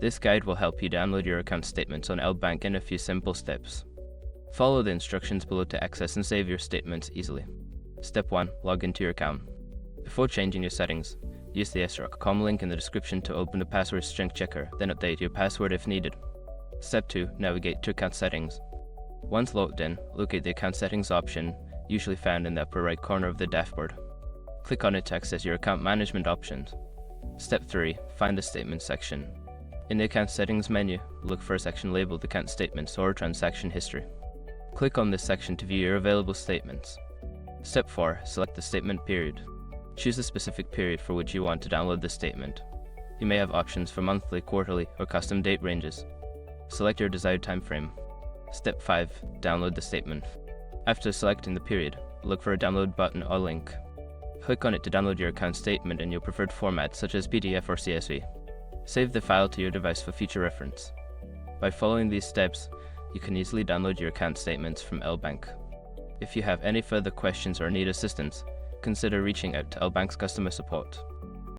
This guide will help you download your account statements on LBank in a few simple steps. Follow the instructions below to access and save your statements easily. Step 1. Log into your account. Before changing your settings, use the sroc.com link in the description to open the password strength checker, then update your password if needed. Step 2. Navigate to account settings. Once logged in, locate the account settings option, usually found in the upper right corner of the dashboard. Click on it to access your account management options. Step 3. Find the Statements section. In the Account Settings menu, look for a section labeled Account Statements or Transaction History. Click on this section to view your available statements. Step 4. Select the statement period. Choose the specific period for which you want to download the statement. You may have options for monthly, quarterly, or custom date ranges. Select your desired time frame. Step 5. Download the statement. After selecting the period, look for a download button or link. Click on it to download your account statement in your preferred format such as PDF or CSV. Save the file to your device for future reference. By following these steps, you can easily download your account statements from LBank. If you have any further questions or need assistance, consider reaching out to LBank's customer support.